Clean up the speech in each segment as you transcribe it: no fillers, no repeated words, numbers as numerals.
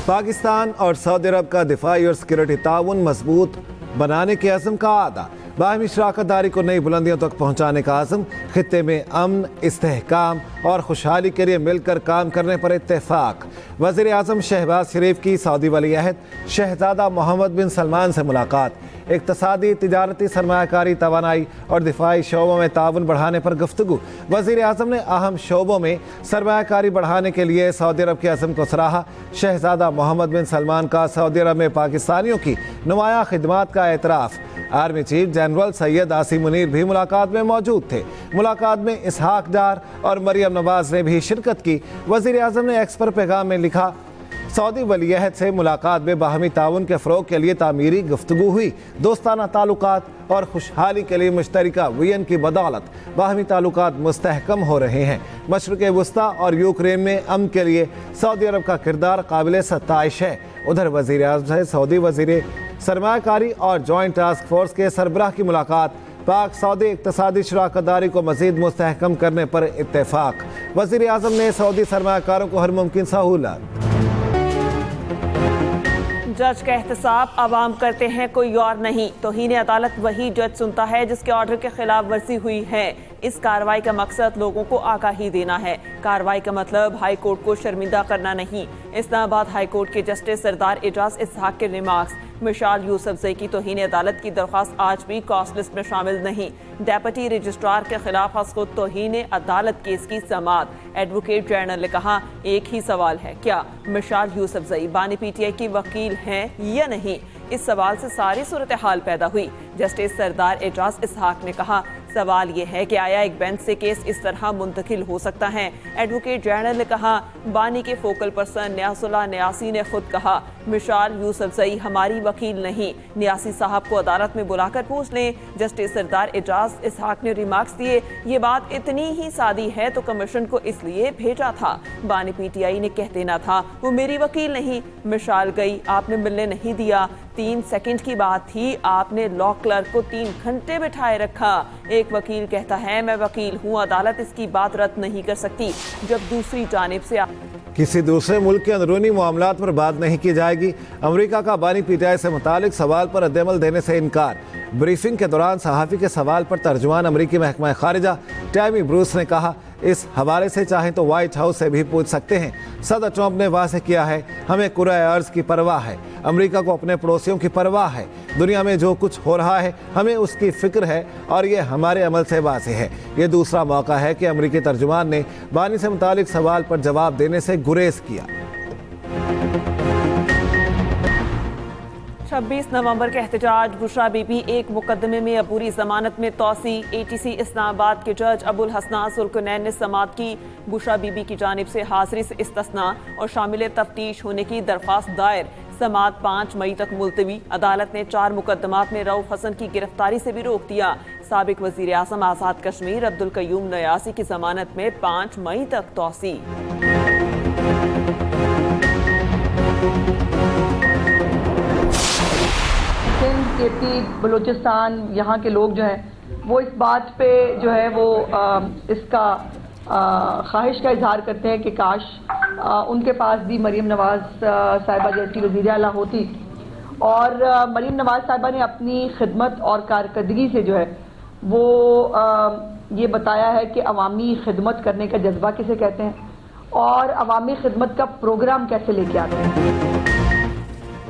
पाकिस्तान और सऊदी अरब का दिफाई और सिक्योरिटी ताउन मजबूत बनाने के अज़म का आदा, बाहमी शराकतदारी को नई बुलंदियों तक पहुँचाने का अज़म, खित्ते में अमन, इस्तेहकाम और खुशहाली के लिए मिलकर काम करने पर इत्तेफाक। वज़ीर आज़म शहबाज शरीफ की सऊदी वली अहद शहजादा मोहम्मद बिन सलमान से मुलाकात, इक़्तिसादी, तिजारती, सरमायाकारी, तवानाई और दिफाई शोबों में ताउन बढ़ाने पर गुफ्तगू। वज़ीर आज़म ने अहम शोबों में सरमायाकारी बढ़ाने के लिए सऊदी अरब के अज़म को सराहा। शहजादा मोहम्मद बिन सलमान का सऊदी अरब में पाकिस्तानियों की नुमाया खिदमात का एतराफ़। Army chief general Syed Asim Munir भी मुलाकात में मौजूद थे। मुलाकात में इसहाक डार और मरियम नवाज ने भी शिरकत की। वज़ीर आज़म ने एक्स पर पैगाम में लिखा, सऊदी वली अहद से मुलाकात में बाहमी ताउन के फ़रोग के लिए तामीरी गुफ्तगू हुई। दोस्ताना ताल्लुकात और खुशहाली के लिए मुश्तरका विजन की बदौलत बाहमी ताल्लुकात मुस्तहकम हो रहे हैं। मशरिक़ वस्ता और यूक्रेन में अमन के लिए सऊदी अरब का किरदार काबिल सत्ताइश है। उधर वज़ीर आज़म से सऊदी वज़ीर सरमायाकारी और जॉइंट टास्क फोर्स के सरबराह की मुलाकात, पाक सऊदी इक़्तिसादी शराकतदारी को मज़ीद मुस्तहकम करने पर इत्तेफाक। वज़ीर आज़म ने सऊदी सरमायाकारों को हर मुमकिन सहूलत। जज का एहतसाब आवाम करते हैं, कोई और नहीं। तौहीन अदालत वही जज सुनता है जिसके ऑर्डर के खिलाफ वर्जी हुई है। इस कार्रवाई का मकसद लोगों को आगाही देना है। कार्रवाई का मतलब हाई कोर्ट को शर्मिंदा करना नहीं। इस्लामाबाद हाई कोर्ट के जस्टिस सरदार एजाज इसहाक के रिमार्क्स, मिशाल यूसुफजई की तौहीन अदालत की दरख्वास्त आज भी कॉस्ट लिस्ट में शामिल नहीं। डेप्यूटी रजिस्ट्रार के खिलाफ खुद तौहीन अदालत केस की समाअत। एडवोकेट जनरल ने कहा, एक ही सवाल है, क्या मिशाल यूसुफजई बानी पीटीआई की वकील हैं या नहीं। इस सवाल से सारी सूरत हाल पैदा हुई। जस्टिस सरदार एजाज इसहाक ने कहा, सवाल यह है कि आया एक बेंच से केस इस तरह मुंतकिल हो सकता है। एडवोकेट जनरल ने कहा, बानी के फोकल पर्सन न्यासुल्लाह न्यासी ने खुद कहा, मिशाल यूसुफजई हमारी वकील नहीं। न्यासी साहब को अदालत में बुलाकर पूछ लें। जस्टिस सरदार एजाज इसहाक ने रिमार्क्स दिए, ये बात इतनी ही सादी है तो कमीशन को इसलिए भेजा था। बानी पीटीआई ने कहते ना था वो मेरी वकील नहीं। मिशाल गई, आपने मिलने नहीं दिया। 3 सेकंड की बात थी, आपने लॉ क्लर्क को 3 घंटे बिठाए रखा। एक वकील कहता है मैं वकील हूँ, अदालत इसकी बात रद्द नहीं कर सकती। जब दूसरी जानिब से किसी दूसरे मुल्क के अंदरूनी मामलात पर बात नहीं की जाएगी। अमेरिका का बानी पीटीआई से मुतालिक सवाल पर रद्द-ए-अमल देने से इनकार। ब्रीफिंग के दौरान सहाफ़ी के सवाल पर तर्जुमान अमेरिकी महकमा खारिजा टैमी ब्रूस ने कहा, इस हवाले से चाहें तो व्हाइट हाउस से भी पूछ सकते हैं। सदर ट्रंप ने वाज़ेह किया है, हमें कुर्रा अर्ज़ की परवाह है। अमेरिका को अपने पड़ोसियों की परवाह है। दुनिया में जो कुछ हो रहा है हमें उसकी फ़िक्र है और ये हमारे अमल से वाज़ेह है। ये दूसरा मौका है कि अमेरिकी तर्जुमान ने बानी से मुतालिक सवाल पर जवाब देने से गुरेज किया। 26 नवंबर के एहतजाज, बुशरा बीबी एक मुकदमे में अबूरी जमानत में तौसी। ATC इस्लामाबाद के जज अबुल हसना सुल्कनैन ने समाअत की। बुशरा बीबी की जानिब से हाजिरी से इस्तिस्ना और शामिल तफ्तीश होने की दरख्वास्त दायर। समाअत 5 मई तक मुलतवी। अदालत ने 4 मुकदमात में रऊफ हसन की गिरफ्तारी से भी रोक दिया। साबिक वज़ीर आज़म आज़ाद कश्मीर अब्दुल कयूम नयासी की जमानत में 5 मई तक तौसी। KP बलूचिस्तान यहाँ के लोग जो हैं वो इस बात पे जो है वो इसका ख्वाहिश का इजहार करते हैं कि काश उनके पास भी मरीम नवाज साहिबा जैसी वज़ीर आला होती। और मरीम नवाज साहिबा ने अपनी खिदमत और कारकर्दगी से जो है वो ये बताया है कि अवामी खिदमत करने का जज्बा किसे कहते हैं और अवामी खिदमत का प्रोग्राम कैसे लेके आते हैं।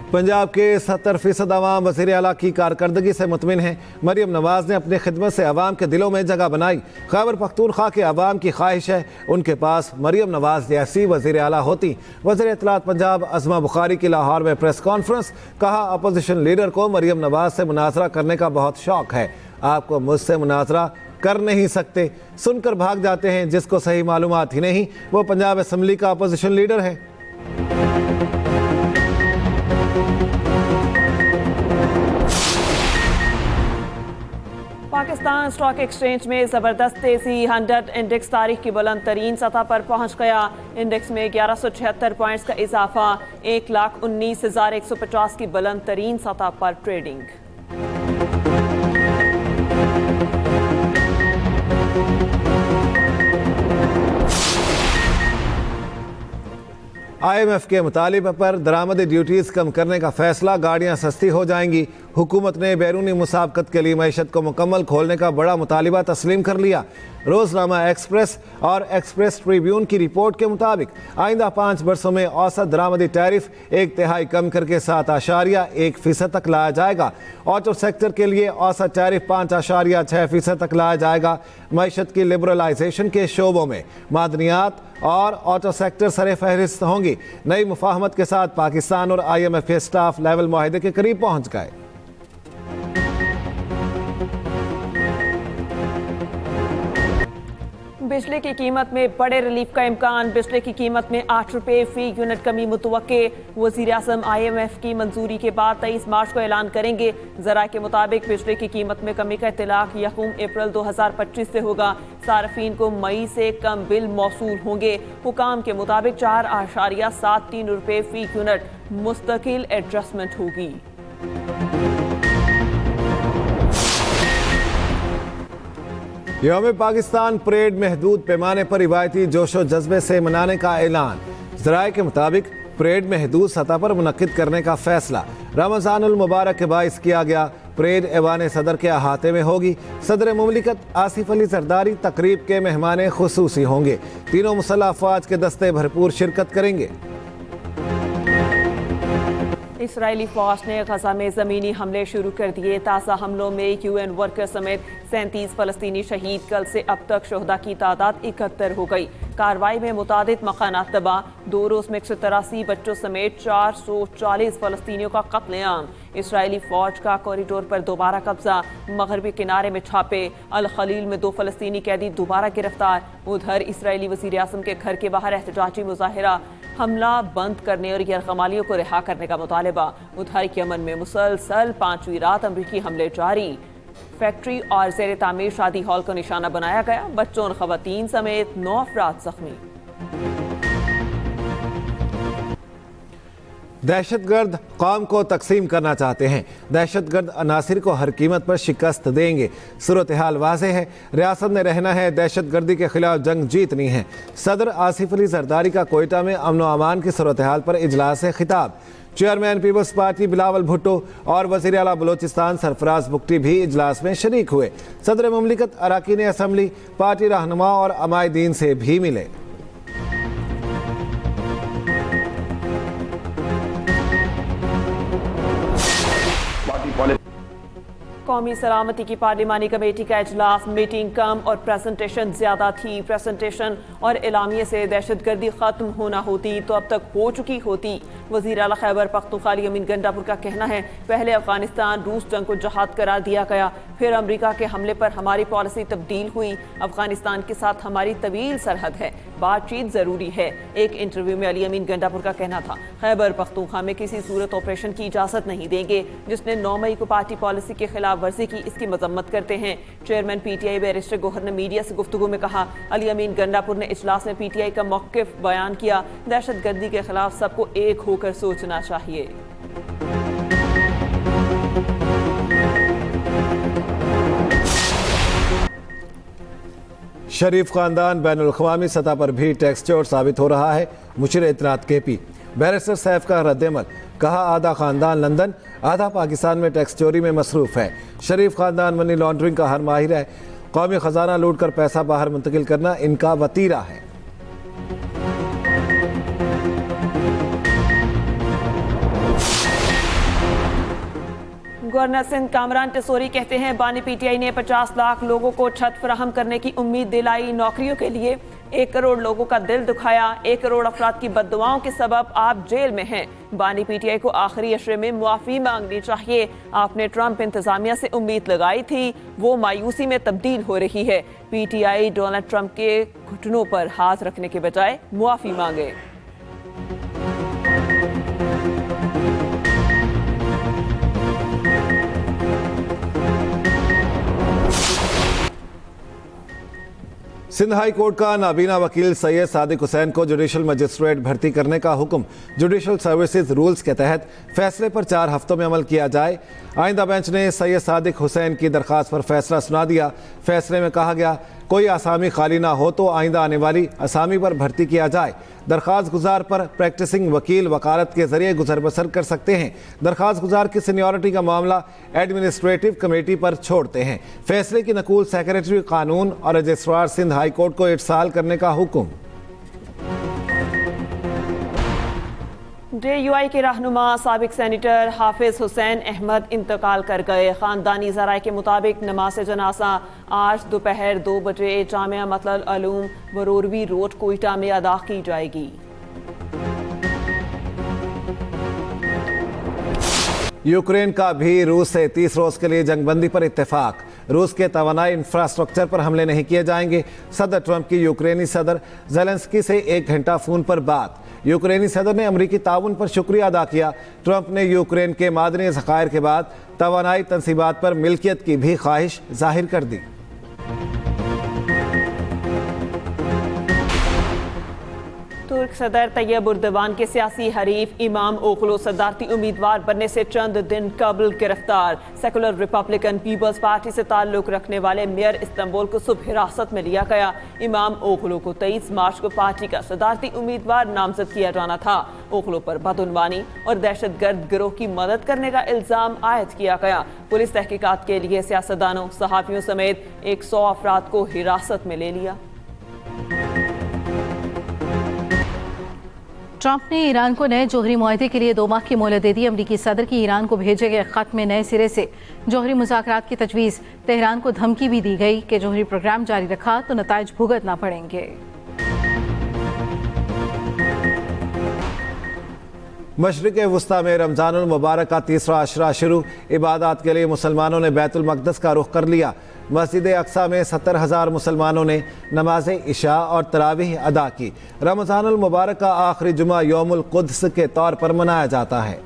पंजाब के 70% अवाम वज़ीर आला की कारकर्दगी से मुतमिन हैं। मरियम नवाज ने अपनी खिदमत से अवाम के दिलों में जगह बनाई। खैबर पख्तूनख्वा के अवाम की ख्वाहिश है उनके पास मरियम नवाज जैसी वज़ीर आला होती। वज़ीर इत्तलात पंजाब अज़मा बुखारी की लाहौर में प्रेस कॉन्फ्रेंस, कहा अपोजिशन लीडर को मरियम नवाज से मुनाजरा करने का बहुत शौक है। आपको मुझसे मुनाजरा कर नहीं सकते, सुनकर भाग जाते हैं। जिसको सही मालूमात ही नहीं वो पंजाब असम्बली का अपोजिशन लीडर है। पाकिस्तान स्टॉक एक्सचेंज में ज़बरदस्त तेज़ी। 100 इंडेक्स तारीख की बुलंद तरीन सतह पर पहुंच गया। इंडेक्स में 1176 पॉइंट्स का इजाफा। 1,19,150 की बुलंद तरीन सतह पर ट्रेडिंग। IMF के मुतालिबे पर दरामदी ड्यूटीज़ कम करने का फैसला, गाड़ियाँ सस्ती हो जाएंगी। हुकूमत ने बैरूनी मुसाबकत के लिए मईशत को मुकम्मल खोलने का बड़ा मुतालिबा तस्लीम कर लिया। रोज़नामा एक्सप्रेस और एक्सप्रेस ट्रिब्यून की रिपोर्ट के मुताबिक आइंदा 5 बरसों में औसत दरामदी टैरिफ 1/3 कम करके 7.1% तक लाया जाएगा। ऑटो सेक्टर के लिए औसत टैरिफ 5.6% तक लाया जाएगा। मईशत की लिबरलाइजेशन के शोबों में मादनियात और ऑटो सेक्टर सरे फहरिस्त होंगी। नई मुफाहमत के साथ पाकिस्तान और IMF के स्टाफ लेवल मुआहदे के करीब पहुंच गए। बिजली की कीमत में बड़े रिलीफ का इम्कान, बिजली की कीमत में 8 रुपये फी यूनिट कमी मुतवक्के। वज़ीर आज़म IMF की मंजूरी के बाद 23 मार्च को ऐलान करेंगे। ज़रा के मुताबिक बिजली की कीमत में कमी का इत्तलाक 1 अप्रैल 2025 से होगा। सार्फिन को मई से कम बिल मौसूल होंगे। हुकाम के मुताबिक 4.73 रुपये फी यूनिट मुस्तकिल एडजस्टमेंट होगी। यौम पाकिस्तान परेड महदूद पैमाने पर रिवायती जोशो जज्बे से मनाने का ऐलान। ज़राए के मुताबिक परेड महदूद सतह पर मुनक्किद करने का फैसला रमज़ानुल मुबारक के बाइस किया गया। परेड ऐवान सदर के अहाते में होगी। सदर मुमलिकत आसिफ अली जरदारी तकरीब के मेहमान खुसूसी होंगे। तीनों मुसल्लह अफवाज के दस्ते भरपूर शिरकत करेंगे। इसराइली फौज ने गजा में ज़मीनी हमले शुरू कर दिए। ताज़ा हमलों में UN वर्कर समेत 37 फ़लस्तीनी शहीद। कल से अब तक शहदा की तादाद 71 हो गई। कार्रवाई में मुतादिद मकानात तबाह। 2 रोज़ में 183 बच्चों समेत 440 फ़लस्तीनियों का कत्लेआम। इसराइली फ़ौज का कॉरिडोर पर दोबारा कब्जा। मगरबी किनारे में छापे। अल खलील में 2 फ़लस्तीनी कैदी दोबारा गिरफ्तार। उधर इसराइली वज़ीर आज़म के घर के बाहर एहतजाजी मुजाहिरा। हमला बंद करने और यरगमालियों को रिहा करने का मुतालबा। उधर यमन में मुसलसल 5वीं रात अमरीकी हमले जारी। फैक्ट्री और ज़ेर तामीर शादी हॉल को निशाना बनाया गया। बच्चों और ख़वातीन समेत 9 अफराद जख्मी। दहशतगर्द कौम को तकसीम करना चाहते हैं। दहशतगर्द अनासिर को हर कीमत पर शिकस्त देंगे। सूरत हाल वाज़ेह है। रियासत ने रहना है, दहशतगर्दी के खिलाफ जंग जीतनी है। सदर आसिफ अली जरदारी का कोयटा में अमन व अमान की सूरत हाल पर इजलास से खिताब। चेयरमैन पीपल्स पार्टी बिलावल भुट्टो और वज़ीर आला बलोचिस्तान सरफराज बुगटी भी इजलास में शरीक हुए। सदर मुमलिकत अरकान असम्बली, पार्टी रहनुमा और अमायदीन से भी मिले। कौमी सलामती की पार्लिमानी कमेटी का इजलास। मीटिंग कम और प्रेजेंटेशन ज़्यादा थी। प्रेजेंटेशन और एलामिये से दहशतगर्दी ख़त्म होना होती तो अब तक हो चुकी होती। वज़ीर आला खैबर पख्तूनख्वा अमीन गंडापुर का कहना है, पहले अफगानिस्तान रूस जंग को जहाद करार दिया गया, फिर अमरीका के हमले पर हमारी पॉलिसी तब्दील हुई। अफगानिस्तान के साथ हमारी तवील सरहद है, बातचीत ज़रूरी है। एक इंटरव्यू में अमीन गंडापुर का कहना था, खैबर पख्तूनख्वा में किसी सूरत ऑपरेशन की इजाज़त नहीं देंगे। जिसने 9 मई को पार्टी पॉलिसी के खिलाफ वर्जी की, इसकी मजम्मत करते हैं। चेयरमैन PTI बैरिस्टर गौहर ने मीडिया से गुफ्तगू में कहा, अमीन गंडापुर ने इजलास में PTI का मौक़िफ़ बयान किया। दहशतगर्दी के खिलाफ सबको एक होकर सोचना चाहिए। शरीफ खानदान बैनुल-अक़वामी सतह पर भी टेक्सचोर साबित हो रहा है। मुशीर इत्तलात KP बैरिस्टर सैफ का रद्दमल, कहा आधा खानदान लंदन आधा पाकिस्तान में टैक्स चोरी में मसरूफ़ है। शरीफ खानदान मनी लॉन्ड्रिंग का हर माहिर है। कौमी ख़जाना लूट कर पैसा बाहर मुंतकिल करना इनका वतीरा है। गवर्नर सिंध कामरान टेसोरी कहते हैं, बानी PTI ने 50 लाख लोगों को छत फराहम करने की उम्मीद दिलाई। नौकरियों के लिए 1 करोड़ लोगों का दिल दुखाया। 1 करोड़ अफराद की बद्दुआओं के सबब आप जेल में हैं। बानी PTI को आखिरी अशरे में मुआफ़ी मांगनी चाहिए। आपने ट्रंप इंतजामिया से उम्मीद लगाई थी, वो मायूसी में तब्दील हो रही है। PTI डोनाल्ड ट्रंप के घुटनों पर हाथ रखने के बजाय मुआफ़ी मांगे। सिंध हाई कोर्ट का नाबीना वकील सैयद सादिक हुसैन को जुडिशल मजिस्ट्रेट भर्ती करने का हुक्म। जुडिशल सर्विसेज रूल्स के तहत फैसले पर 4 हफ्तों में अमल किया जाए। आइंदा बेंच ने सैयद सादिक हुसैन की दरख्वास्त पर फैसला सुना दिया। फैसले में कहा गया, कोई आसामी खाली ना हो तो आइंदा आने वाली आसामी पर भर्ती किया जाए। दरख्वास्त गुजार पर प्रैक्टिसिंग वकील वकालत के जरिए गुजर बसर कर सकते हैं। दरख्वास्त गुजार की सीनियरिटी का मामला एडमिनिस्ट्रेटिव कमेटी पर छोड़ते हैं। फैसले की नकूल सेक्रेटरी कानून और रजिस्ट्रार सिंध हाई कोर्ट को इरसाल करने का हुक्म। JUI के रहनुमा साबिक सेनेटर हाफिज हुसैन अहमद इंतकाल कर गए। ख़ानदानी ज़राए के मुताबिक नमाज जनाजा आज दोपहर 2 बजे जामिया मतलल अलूम बरोरवी रोड कोयटा में अदा की जाएगी। यूक्रेन का भी रूस से 30 रोज के लिए जंगबंदी पर इत्तेफाक। रूस के तवानाई इंफ्रास्ट्रक्चर पर हमले नहीं किए जाएंगे। सदर ट्रंप की यूक्रेनी सदर ज़ेलेंस्की से 1 घंटा फोन पर बात। यूक्रेनी सदर ने अमरीकी ताउन पर शुक्रिया अदा किया। ट्रंप ने यूक्रेन के मादनी ज़खायर के बाद तवानाई तंसीबात पर मिल्कियत की भी ख्वाहिश जाहिर कर दी। तुर्क सदर तैयब उर्दवान के सियासी हरीफ इमाम ओगलू सदारती उम्मीदवार बनने से चंद दिन कबल गिरफ्तार। सेकुलर रिपब्लिकन पीपल्स पार्टी से ताल्लुक रखने वाले मेयर इस्तांबुल को सुबह हिरासत में लिया गया। इमाम ओगलू को 23 मार्च को पार्टी का सदारती उम्मीदवार नामजद किया जाना था। ओगलू पर बदउनवानी और दहशतगर्द गिरोह की मदद करने का इल्जाम आयद किया गया। पुलिस तहकीकात के लिए सियासतदानों, सहाफियों समेत 100 अफराद को हिरासत में ले लिया। ट्रंप ने ईरान को नए जौहरी मुआहदे के लिए 2 माह की मोहलत दे दी। अमरीकी सदर की ईरान को भेजे गए खत में नए सिरे से जौहरी मुज़ाकरात की तजवीज़। तेहरान को धमकी भी दी गई कि जौहरी प्रोग्राम जारी रखा तो नताइज भुगतना पड़ेंगे। मशरिक़ वुस्ता में रमज़ानुल मुबारक का तीसरा अशरा शुरू। इबादत के लिए मुसलमानों ने बैतुल मक़दस का रुख कर लिया। मस्जिद अक्सा में 70,000 मुसलमानों ने नमाज इशा और तरावीह अदा की। रमज़ानुल मुबारक का आखिरी जुमा यौमुल कुद्स के तौर पर मनाया जाता है।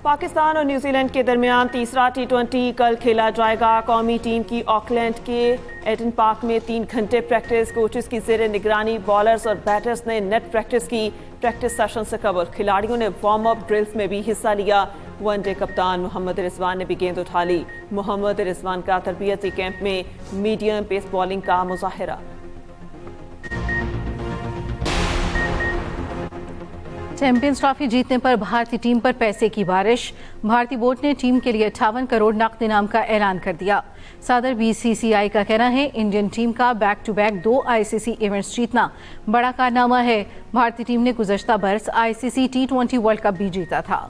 पाकिस्तान और न्यूजीलैंड के दरमियान तीसरा T20 कल खेला जाएगा। कौमी टीम की ऑकलैंड के एडन पार्क में 3 घंटे प्रैक्टिस। कोचेस की ज़ेरे निगरानी बॉलर्स और बैटर्स ने नेट प्रैक्टिस की। प्रैक्टिस सेशन से कबल खिलाड़ियों ने वार्म अप ड्रिल्स में भी हिस्सा लिया। वनडे कप्तान मोहम्मद रिजवान ने भी गेंद उठा ली। मोहम्मद रिजवान का तरबियती कैंप में मीडियम पेस बॉलिंग का मुजाहिरा। चैंपियंस ट्रॉफी जीतने पर भारतीय टीम पर पैसे की बारिश। भारतीय बोर्ड ने टीम के लिए 58 करोड़ नकद इनाम का ऐलान कर दिया। सदर BCCI का कहना है इंडियन टीम का back to back 2 ICC events जीतना बड़ा कारनामा है। भारतीय टीम ने गुज़श्ता बरस ICC T20 वर्ल्ड कप भी जीता था।